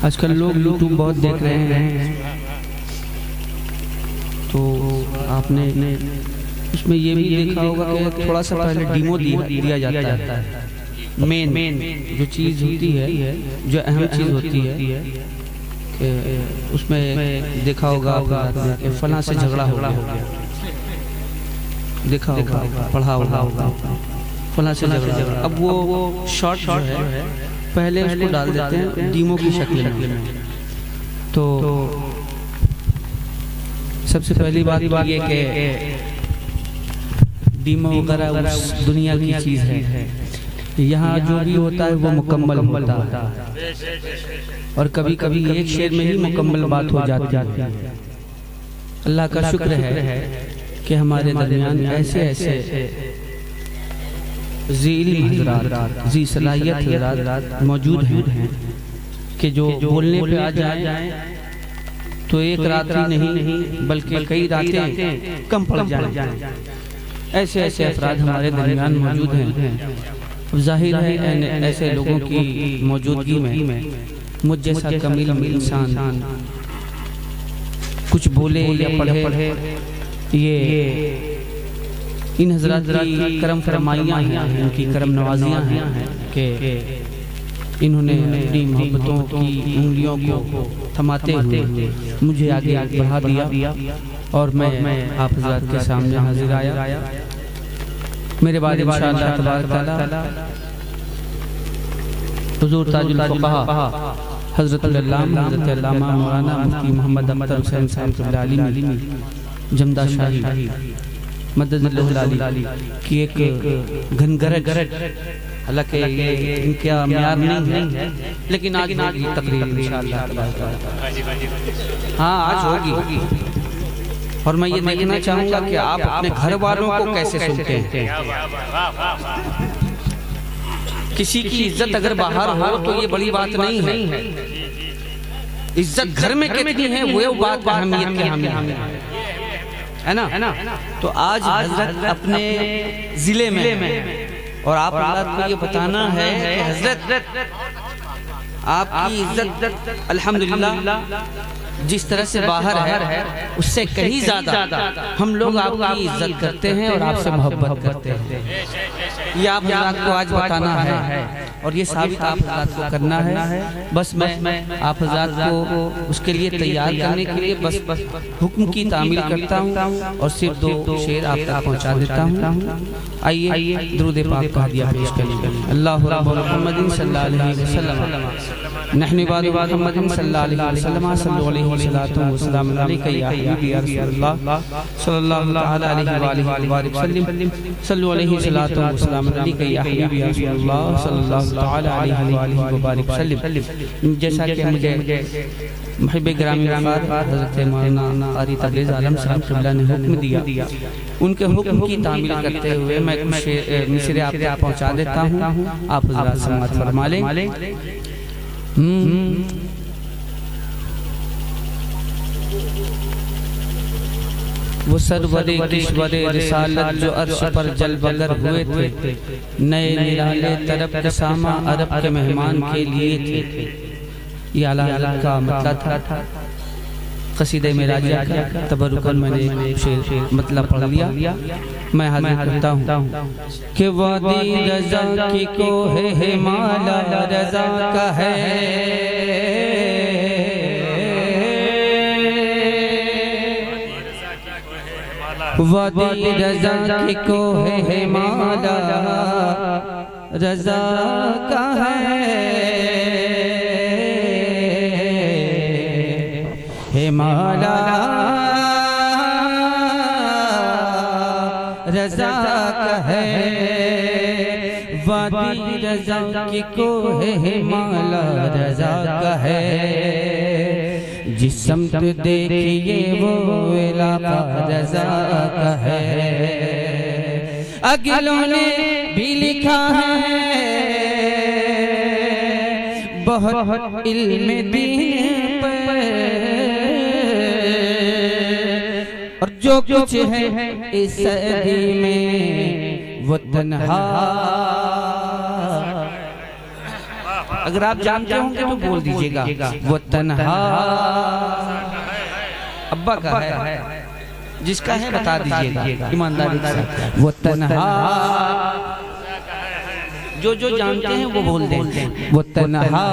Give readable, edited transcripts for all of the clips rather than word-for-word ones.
आजकल लोग यूट्यूब बहुत देख रहे हैं, तो आपने उसमें ये भी देखा होगा कि थोड़ा सा पहले डीमो दिया जाता है। मेन जो चीज़ होती है, जो अहम चीज़ होती है कि उसमें देखा होगा कि फलां से झगड़ा हो गया, देखा होगा, पढ़ा होगा फलां से झगड़ा। अब वो शॉर्ट जो है पहले उसको डाल देते हैं डीमो की शक्ल में। तो सबसे पहली बात ये कि डीमो वगैरह उस दुनिया की चीज़ है। यहाँ जो भी होता है वो मुकम्मल होता है, और कभी कभी एक शेर में ही मुकम्मल बात हो जाती है। अल्लाह का शुक्र है कि हमारे दरमियान ऐसे ज़ी इल्म हज़रात, ज़ी सलाहियत हज़रात मौजूद हैं कि जो बोलने पे आ जाए तो एक रात ही नहीं बल्कि कई रातें कम पड़ जाए। ऐसे अफराद हमारे दरमियान मौजूद हैं। जाहिर है ऐसे लोगों की मौजूदगी में मुझ जैसा कमील इंसान कुछ बोले या पढ़े, ये इन हज़रात की करम फरमाइयाँ हैं, इनकी करम नवाजियाँ हैं कि इन्होंने अपनी मोहब्बतों की उंगलियों को थमाते हुए मुझे आगे बढ़ा दिया, और मैं आप हज़रात के सामने हाजिर आया। मेरे बाद इंशाअल्लाह तबारक तआला हुज़ूर ताजुल फ़ुक़हा हज़रत अल्लामा मौलाना मुफ्ती मोहम्मद अख्तर हुसैन साहब अलीमी जमदा शाही मददुल्लाह अली की एक घनघरट, हालांकि इनका म्यार नहीं है, लेकिन आज तकरीर इंशाअल्लाह हाँ आज होगी। और मैं ये देखना चाहूँगा कि आप अपने घर वालों को कैसे सुनते हैं। किसी की इज्जत अगर बाहर हो तो ये बड़ी बात नहीं है, इज्जत घर में कितनी है वो बात अहमियत की है ना। तो आज हजरत अपने जिले में, और आप को ये बताना है कि हजरत आपकी इज्जत अल्हम्दुलिल्लाह जिस तरह से बाहर है उससे कहीं ज्यादा हम लोग आपकी इज्जत करते हैं और आपसे मोहब्बत करते हैं। ये आप हज़रात को आज बताना है, और ये साबित आप हज़रात को करना है। बस मैं आप हज़रात को उसके लिए तैयार करने के लिए बस हुक्म की तामील करता हूँ और सिर्फ 2 शेर आप तक पहुँचा देता हूँ। आइए दुरूद पाक का हदिया पेश करेंगे। अल्लाह मुहम्मदिन सल्लल्लाहु अलैहि वसल्लम नहनु इबादु मुहम्मदिन सल्लल्लाहु अलैहि वसल्लम सल्लल्लाहु अलैहि वसल्लम अलैका या हबीबी या रसूलल्लाह सल्लल्लाहु तआला अलैहि व आलिहि व सल्लम सल्लल्लाहु अलैहि वसल्लम अलैका या हबीबी या रसूलल्लाह सल्लल्लाहु तआला अलैहि व आलिहि व सल्लम। जैसा कि मुझे मुहिब ग्रामी हज़रत मौलाना क़ारी तबरेज़ आलम साहब क़िबला ने हुक्म दिया, उनके हुक्म की तामील करते हुए मैं कुछ मिसरे आप तक पहुँचा देता हूँ। आप हज़रात समाअत फरमा लें। वो सरवरे किश्वरे रिसालत जो अर्श पर जलवगर हुए थे, नए निराले तरफ के सामा अरब के मेहमान के लिए थे। ये आला हज़रत का मतलब था। क़सीदे में राजा का तबरुकन मैंने शेर मतलब पढ़ लिया। मैं हाज़िर करता हूँ कि वादी रज़ा की को है हिमाला रज़ा का है, वादी रज़ा की को है हिमाला रज़ा का है, हिमाला रज़ा का है, वादी रज़ा की को है हिमाला रज़ा का है। जिस समत देखिए वो इलाका रज़ा का है। अगिलों ने भी लिखा है बहुत इल्म दीन पर, और जो कुछ है इस सदी में वो तन्हा अगर आप जानते होंगे तो बोल दीजिएगा। वो तन्हा अब्बा का है, जिसका है बता दीजिएगा ईमानदारी से। वो तन्हा जो जानते हैं वो बोल दें। वो तन्हा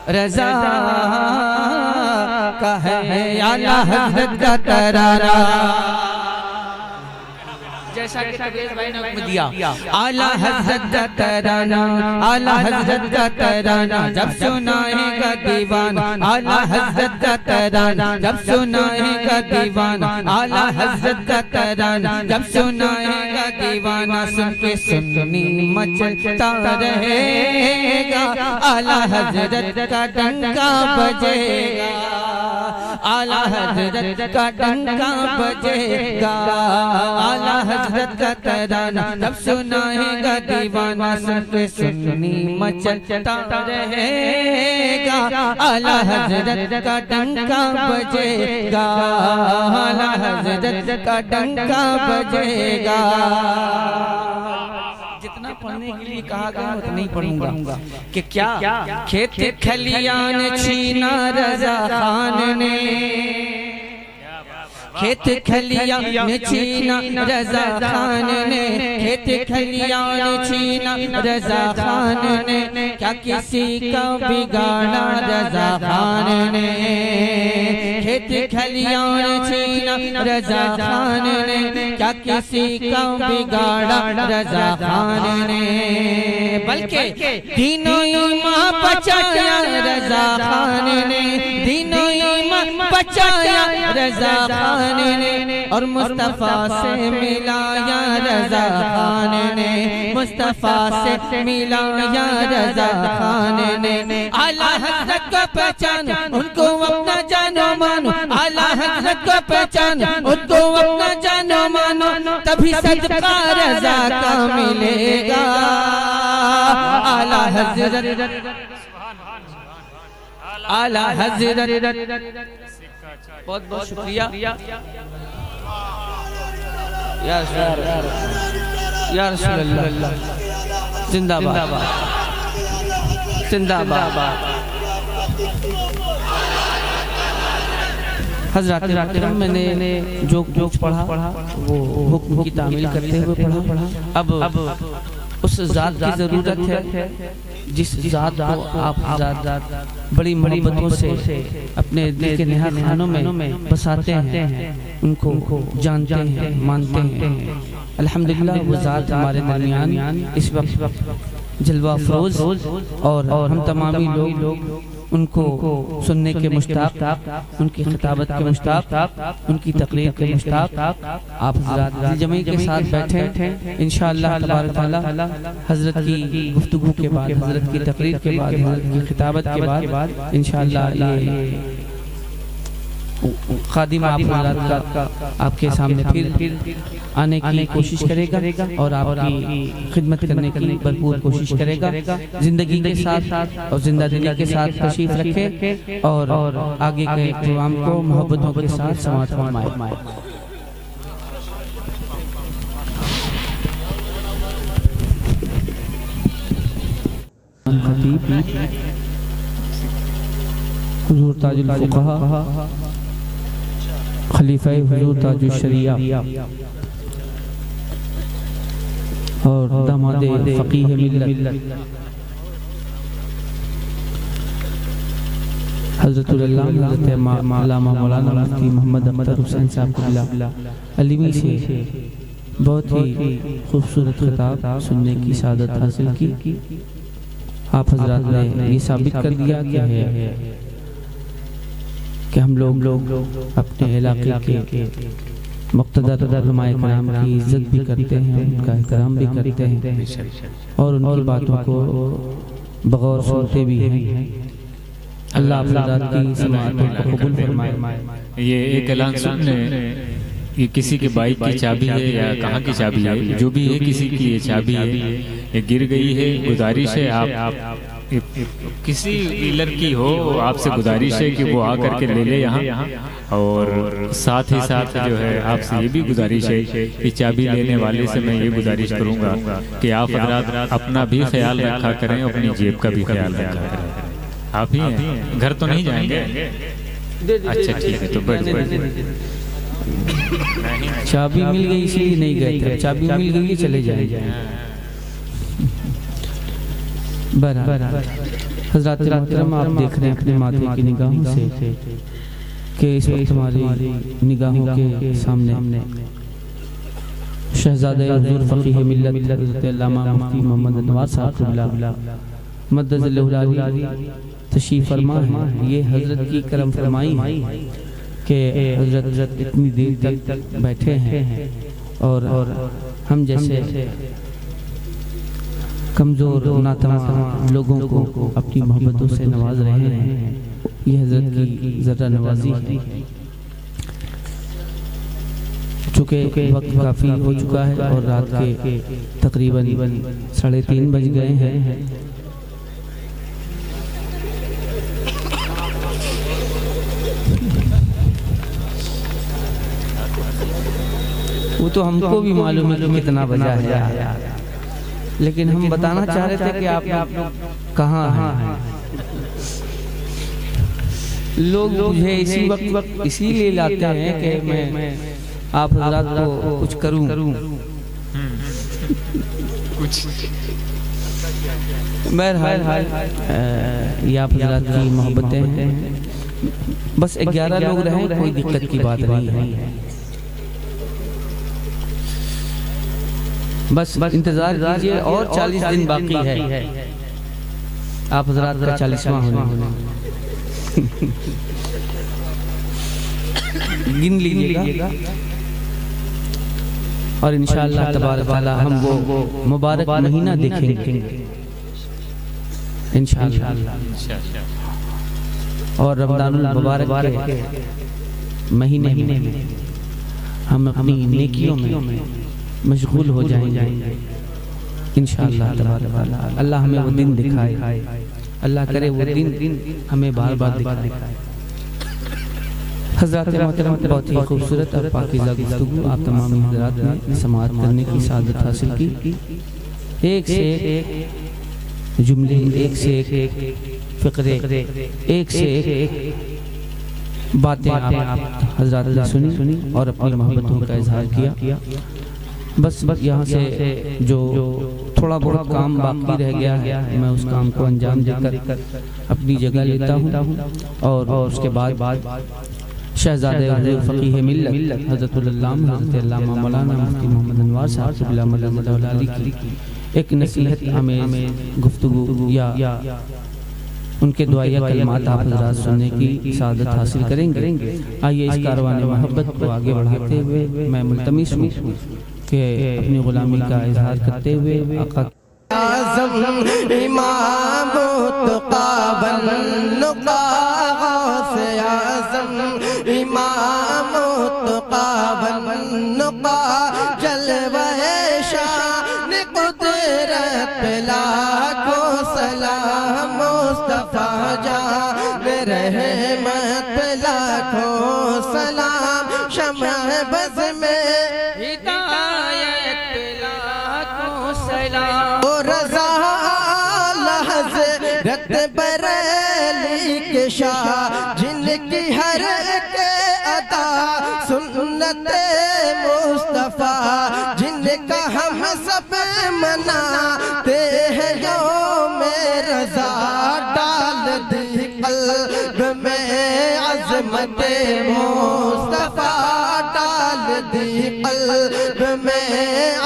रज़ा का है आला हज़रत का तराना। जैसा कि कबीर भाई ने हुक्म दिया, आला हज़रत का तराना, आला हज़रत का तराना जब सुनाएगा दीवाना, आला हज़रत का तराना जब सुनाएगा दीवाना, आला हज़रत का तराना जब सुनाएगा दीवाना। सुन के सुन्नी मचलता रहेगा, आला हज़रत का डंका बजेगा, आला हज़रत का डंका बजेगा, आला हज़रत का तराना जब सुनाएगा दीवाना। सुन के सुन्नी मचलता रहेगा, आला हज़रत का डंका बजेगा, आला हज़रत का डंका बजेगा। जितना पढ़ने के लिए कहा गया उतना ही पढ़ूंगा कि क्या खेत खलियान छीना रज़ा खान ने, खेत खलियान छीना रज़ा खान ने, खेत खलियान छीना रज़ा खान ने, क्या किसी का बिगाड़ा रज़ा खान ने, खेत खलियान छीना रज़ा खान ने, क्या किसी का बिगाड़ा रज़ा खान ने, बल्कि दीनों ईमान बचाया रज़ा खान ने, दीनों ईमान बचाया रज़ा खान ने, और मुस्तफा से मिलाया रज़ा खान ने, मुस्तफा से मिलाया रज़ा खान ने। आला हज़रत का पहचान उनको अपना जानो मानो, आला हज़रत का पहचान उनको अपना जानो मानो, तभी सदका रज़ा का मिलेगा। आला हज़रत, आला हज़रत, बहुत बहुत शुक्रिया या रसूल अल्लाह, जिंदाबाद जिंदाबाद। हज़रत मैंने जो पढ़ा वो हुक्म की तामील करते हुए पढ़ा। अब उस ज़ात की ज़रूरत है जिस ज़ात को आप बड़ी मोहब्बतों से अपने दिल के नेहा खानों में बसाते हैं, उनको जानते हैं, मानते हैं। अल्हम्दुलिल्लाह वो ज़ात हमारे दरमियान इस वक्त जलवा अफरोज, और हम तमामी लोग उनको सुनने के मुश्ताक, उनकी खिताबत के मुश्ताक, उनकी तकरीर के मुश्ताक। आप हज़रत जमी के साथ बैठे इंशाअल्लाह तबारक तआला हज़रत की गुफ्तगू के बाद, हज़रत की तकरीर के बाद, हज़रत की खिताबत के बाद इंशाअल्लाह ये खादिम आप हज़रत का आपके सामने फिर आने की कोशिश करेगा और आपकी खिदमत करने की भरपूर कोशिश करेगा। जिंदगी के साथ और जिंदगी के साथ तशरीफ रखे और आगे के प्रोग्राम को मोहब्बतों के साथ समाप्त फरमाए। हुज़ूर ताजुल फुक़हा खलीफा हुज़ूर ताजुल शरिया और दामादे फ़क़ीह मिल्लत हज़रतुल अल्लामा मौलाना मुफ्ती मोहम्मद अख्तर हुसैन साहब अलीमी से बहुत ही खूबसूरत खिताब सुनने की सादत हासिल की। आप हज़रात ने ये साबित कर दिया कि हम लोग अपने इलाके के मुक़्तदर उलमाए किराम की इज्जत भी करते हैं, उनका एहतराम भी करते हैं और उनकी बातों को बगौर सुनते भी हैं। अल्लाह की समाअतों को कबूल फरमाए। ये एक ऐलान सुनने, ये किसी के बाइक की चाबी है या कहाँ की चाबी है, जो भी है किसी की ये चाबी है, ये गिर गई है। गुजारिश है आप किसी डीलर की हो, आपसे गुजारिश है कि वो आकर के ले ले यहाँ। और साथ ही साथ जो है आपसे ये भी गुजारिश है कि चाबी लेने वाले से मैं ये गुजारिश करूँगा कि आप हज़रात अपना भी ख्याल रखा करें, अपनी जेब का भी ख्याल रखा करें। आप ही हैं, घर तो नहीं जाएंगे? अच्छा ठीक है, तो बढ़ चाबी मिल गई इसलिए नहीं गए थे, चाबी मिल गई चले जाएंगे। हज़रात मोहतरम, आप देख रहे हैं अपने माथे की निगाहों से कि इस वक्त हमारी निगाहों के सामने शहज़ादे हुज़ूर फ़क़ीह मिल्लत हज़रत अल्लामा मुफ्ती मोहम्मद नवाज़ साहब मद्दज़ल्लहु अली तशरीफ़ फरमा है। ये हज़रत की करम फरमाई कि हज़रत इतनी देर तक बैठे हैं और हम जैसे कमज़ोर नातवां लोगों को अपनी मोहब्बतों से नवाज रहे हैं। ये हज़रत की ज़रा नवाजी है। चूँकि वक्त काफ़ी हो चुका है और रात के तकरीबन 3:30 बज गए हैं। वो तो हमको भी मालूम है कितना बजा है, लेकिन हम बताना चाह रहे थे कि आप कहाँ हैं। लोग मुझे इसी वक्त इसीलिए लाते हैं कि मैं आप हज़रात को कुछ करूं। कुछ बहरहाल ये आप हज़रात की मोहब्बतें हैं। बस 11 लोग रहें, कोई दिक्कत की बात नहीं है। बस इंतजार कीजिए और 40 दिन बाकी है। आप हज़रात का 40वां होने गिन लीजिएगा और इंशाअल्लाह तबारक तआला हम वो मुबारक महीना देखेंगे इंशाअल्लाह। और रमज़ानुल मुबारक के महीने में हम अपनी नेकियों में मशगूल हो जाएंगे इंशाअल्लाह तबारक तआला। अल्लाह हमें वो दिन दिखाए, अल्लाह करे वो दिन हमें बार बार दिखाए। हज़रात मोहतरम, बहुत ही खूबसूरत और पाकीज़ा गुफ्तगू आप तमाम हज़रात ने समाअत करने की सादत हासिल की। एक से एक जुमले, एक से एक फ़िक्रे, एक से एक बातें आप हज़रात ने सुनी और अपनी मोहब्बतों का इजहार किया। बस यहाँ से जो थोड़ा बहुत काम बाकी रह गया है, मैं उस काम को अंजाम देकर अपनी जगह लेता हूँ और उसके बाद शहज़ादे हुज़ूर फ़क़ीह मिल्लत हज़रत अल्लामा मौलाना मुफ्ती मोहम्मद नवाज़ साहब की एक नसीहत हमें गुफ्तगू या उनके दुआया कलमात आप हज़रात सुनने की सादत हासिल करेंगे। आइए इस कारवान मोहब्बत को आगे बढ़ाते हुए मैं मुल्तमिस हूँ कि अपनी गुलामी का इजहार करते हुए आका इमाम बरेली के शाह जिनकी हर के अदा सुन्नत मुस्तफा, जिनका हम सब मनाते हैं यो मेरा रज़ा, डाल दी क़ल्ब में अज़मत मुस्तफा, डाल दी क़ल्ब में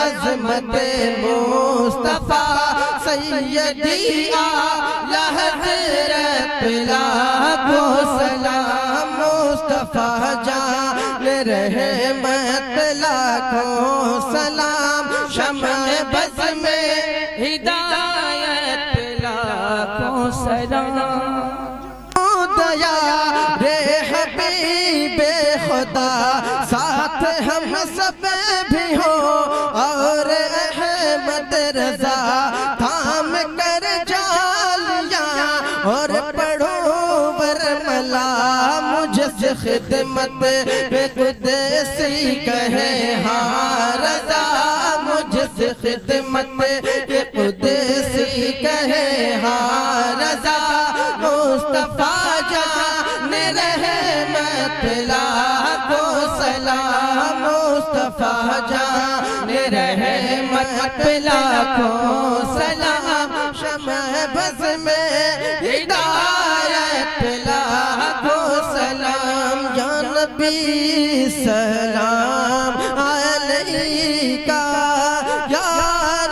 अज़मत मुस्तफा। सैयदी आला हज़रत लाखो सलाम मुस्तफा जान रहमत लाखो सलाम, शम्अ बज़ में हिदायत लाखो सलाम। दया रे हबीबे खुदा साथ हम सब भी हो और अहमद रज़ा और पढ़ो बरमला मुझसे खिदमत पे कुदसी कहे हाँ रज़ा, मुझसे खिदमत पे कुदसी कहे हाँ रज़ा। मुस्तफा जान रहमत लाखो सलाम, मुस्तफा जान रहमत लाखो सलाम। शमअ बज़ में हिदायत लाखो सलाम। या नबी सलाम अलैका, या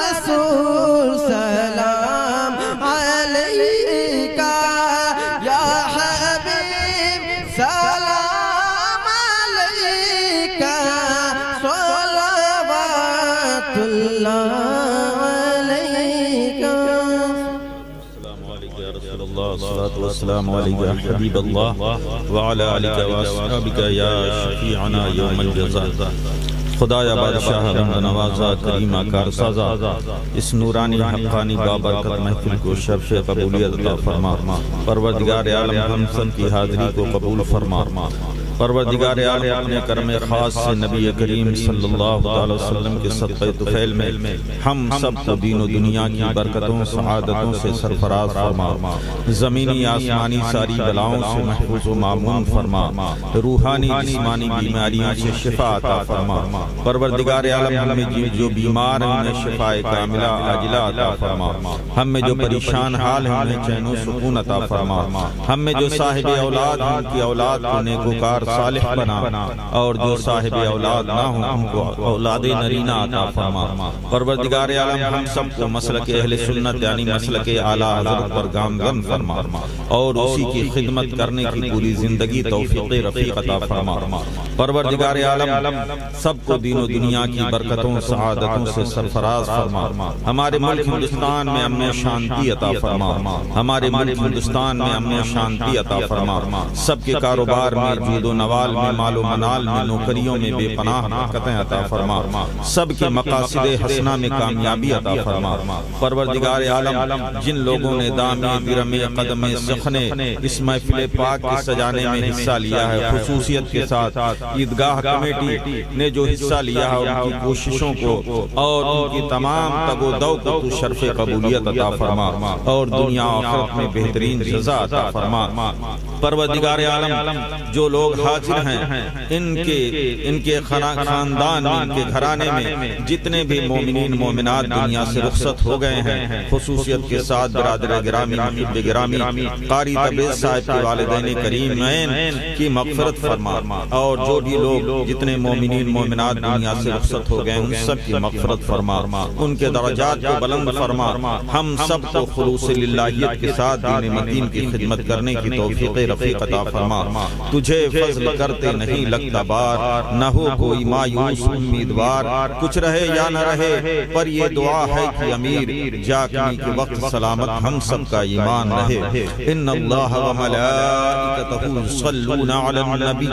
रसूल सलाम अलैका, या हबीब सलाम अलैका, सलवातुल्लाह अलैका। अस्सलातु वस्सलामु अलैका या हबीबल्लाह व अला आलिका व अस्हाबिका या शफीअना यौमल जज़ा। खुदाया बादशाह रंग नवाज़ा करीमा कारसाज़ा, इस नूरानी हक़ानी बाबरकत महफिल को शर्फ़ क़बूलियत अता फरमा। परवरदिगार आलम हम सब की हाज़िरी को कबूल फरमा। परवरदिगार आलम अपने करम ख़ास से नबी करीम सल्लल्लाहु अलैहि वसल्लम के सदक़े तुफ़ैल में हम सब को दीन और दुनिया की बरकतों सआदतों से सरफराज फरमा। ज़मीनी आसमानी सारी बलाओं से महफूज़ व मामून फरमा। रूहानी जिस्मानी बीमारियों से शिफा अता फरमा। परवरदिगार आलम हमें जो बीमार हैं उन्हें शिफाए कामिला आजिला अता फरमा। हम में जो परेशान हाल हैं उन्हें चैन व सुकून अता फरमा। हम में जो साहिब औलाद हैं उनकी औलाद को नेकोकार सालिह बना, और जो साहिब औलाद ना हो उनको औलादे नरीना अता फरमा। परवरदिगार आलम हम सबको मसलक अहले सुन्नत यानी मसलक आला हज़रत पर गामगन फरमा, और उसी की खिदमत करने की पूरी जिंदगी तौफीक़ रफ़ीक़ अता फरमा। परवरदिगार आलम सबको दीन दुनिया की बरकतों सआदतों से सरफराज फरमा। हमारे मुल्क हिंदुस्तान में अमन शांति अता फरमा। हमारे मुल्क हिंदुस्तान में अमन शांति अता फरमा। सबके कारोबार में जूदो नवाल में मालो मनाल में नौकरियों में बेपनाह बरकतें अता फरमा। सबके मकासदे हसना में कामयाबी अता फरमा। परवरदिगार आलम जिन लोगों ने दामे दिरमे कदमे सखने इस महफिल पाक के सजाने में हिस्सा लिया है, खुसूसियत के साथ ईदगाह कमेटी ने जो हिस्सा लिया है उनकी कोशिशों को और उनकी तमाम तगोदौ को तू शर्फ कबूलियत अता फरमा और दुनिया आखिरत में बेहतरीन जज़ा अता फरमा। परवरदिगार आलम जो लोग हाजिर हैं इनके खानदान में, इनके घराने में जितने भी मोमिनीन मोमिनात दुनिया से रुखसत हो गए हैं, खुसूसियत के साथ बिरादर गिरामी मुहिब गिरामी कारी तबरेज़ साहिब के वालिदैन करीमैन की मग़फ़िरत फरमा, और जो भी लोग जितने मोमिनीन मोमिनात दुनिया से रुखसत हो गए उन सब की मग़फ़िरत फरमा, उनके दरजात को बुलंद फरमा। हम सब को खुलूस लिल्लाहियत के साथ दीन मदीन की खिदमत करने की तौफीक़ रफ़ीक़ अता फरमा। तुझे फज़्ल करते नहीं लगता बार, न हो कोई मायूस उम्मीदवार, कुछ रहे या न रहे पर ये दुआ है कि अमीर जागने के वक्त सलामत हम सब का ईमान रहे। इन्नल्लाह व मलाइकतहु युसल्लूना अलन नबी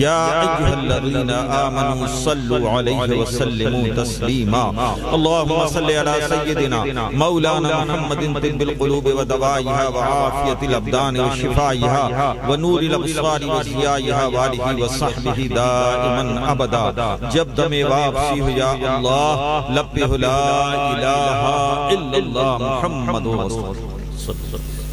या अय्युहल्लज़ीना आमनू सल्लू अलैहि व सल्लिमू तस्लीमा। अल्लाहुम्मा सल्लि अला सय्यिदिना मौलाना मुहम्मदिन तिब्बिल क़ुलूब व दवाइहा व आफ़ियतिल अब्दान व शिफ़ाइहा व नूरिल अब्सार व ज़ियाइहा व आलिहि व सहबिही दाइमन अबदा। जब दमे वापसी हो या अल्लाह लब्बे ला इलाहा इल्लल्लाह मुहम्मदुर रसूलुल्लाह।